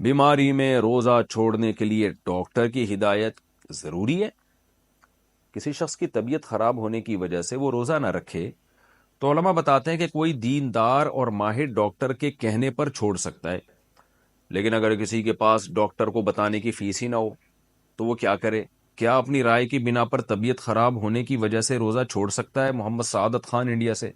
بیماری میں روزہ چھوڑنے کے لیے ڈاکٹر کی ہدایت ضروری ہے؟ کسی شخص کی طبیعت خراب ہونے کی وجہ سے وہ روزہ نہ رکھے تو علماء بتاتے ہیں کہ کوئی دیندار اور ماہر ڈاکٹر کے کہنے پر چھوڑ سکتا ہے، لیکن اگر کسی کے پاس ڈاکٹر کو بتانے کی فیس ہی نہ ہو تو وہ کیا کرے؟ کیا اپنی رائے کی بنا پر طبیعت خراب ہونے کی وجہ سے روزہ چھوڑ سکتا ہے؟ محمد سعادت خان انڈیا سے۔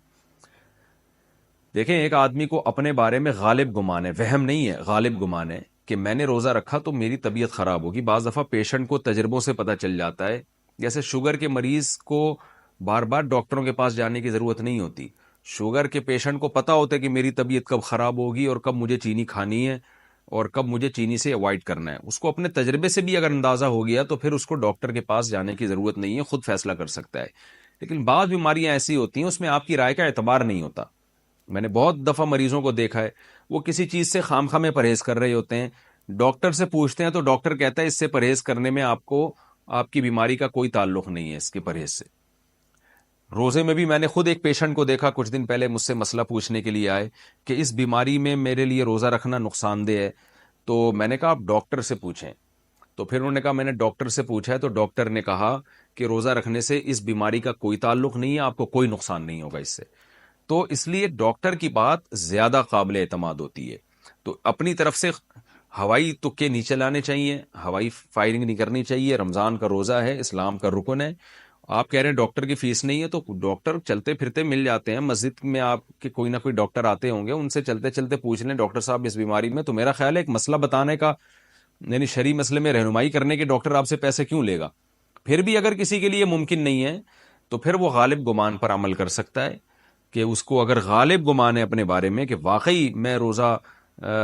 دیکھیں، ایک آدمی کو اپنے بارے میں غالب گمان ہے، وہم نہیں ہے، غالب گمان ہے کہ میں نے روزہ رکھا تو میری طبیعت خراب ہوگی۔ بعض دفعہ پیشنٹ کو تجربوں سے پتہ چل جاتا ہے، جیسے شوگر کے مریض کو بار بار ڈاکٹروں کے پاس جانے کی ضرورت نہیں ہوتی۔ شوگر کے پیشنٹ کو پتہ ہوتا ہے کہ میری طبیعت کب خراب ہوگی اور کب مجھے چینی کھانی ہے اور کب مجھے چینی سے اوائڈ کرنا ہے۔ اس کو اپنے تجربے سے بھی اگر اندازہ ہو گیا تو پھر اس کو ڈاکٹر کے پاس جانے کی ضرورت نہیں ہے، خود فیصلہ کر سکتا ہے۔ لیکن بعض بیماریاں ایسی ہوتی ہیں اس میں آپ کی رائے کا اعتبار نہیں ہوتا۔ میں نے بہت دفعہ مریضوں کو دیکھا ہے، وہ کسی چیز سے خام خواہ میں پرہیز کر رہے ہوتے ہیں، ڈاکٹر سے پوچھتے ہیں تو ڈاکٹر کہتا ہے اس سے پرہیز کرنے میں آپ کو آپ کی بیماری کا کوئی تعلق نہیں ہے اس کے پرہیز سے۔ روزے میں بھی میں نے خود ایک پیشنٹ کو دیکھا، کچھ دن پہلے مجھ سے مسئلہ پوچھنے کے لیے آئے کہ اس بیماری میں میرے لیے روزہ رکھنا نقصان دہ ہے، تو میں نے کہا آپ ڈاکٹر سے پوچھیں۔ تو پھر انہوں نے کہا میں نے ڈاکٹر سے پوچھا ہے تو ڈاکٹر نے کہا کہ روزہ رکھنے سے اس بیماری کا کوئی تعلق نہیں ہے، آپ کو کوئی نقصان نہیں ہوگا اس سے۔ تو اس لیے ڈاکٹر کی بات زیادہ قابل اعتماد ہوتی ہے۔ تو اپنی طرف سے ہوائی تکے نیچے لانے چاہیے، ہوائی فائرنگ نہیں کرنی چاہیے۔ رمضان کا روزہ ہے، اسلام کا رکن ہے۔ آپ کہہ رہے ہیں ڈاکٹر کی فیس نہیں ہے تو ڈاکٹر چلتے پھرتے مل جاتے ہیں، مسجد میں آپ کے کوئی نہ کوئی ڈاکٹر آتے ہوں گے، ان سے چلتے چلتے پوچھ لیں ڈاکٹر صاحب اس بیماری میں، تو میرا خیال ہے ایک مسئلہ بتانے کا، یعنی شرعی مسئلے میں رہنمائی کرنے کے ڈاکٹر آپ سے پیسے کیوں لے گا؟ پھر بھی اگر کسی کے لیے ممکن نہیں ہے تو پھر وہ غالب گمان پر عمل کر سکتا ہے، کہ اس کو اگر غالب گمان ہے اپنے بارے میں کہ واقعی میں روزہ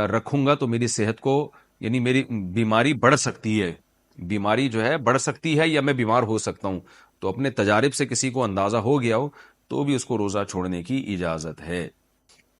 رکھوں گا تو میری صحت کو، یعنی میری بیماری بڑھ سکتی ہے، بیماری جو ہے بڑھ سکتی ہے یا میں بیمار ہو سکتا ہوں، تو اپنے تجارب سے کسی کو اندازہ ہو گیا ہو تو بھی اس کو روزہ چھوڑنے کی اجازت ہے۔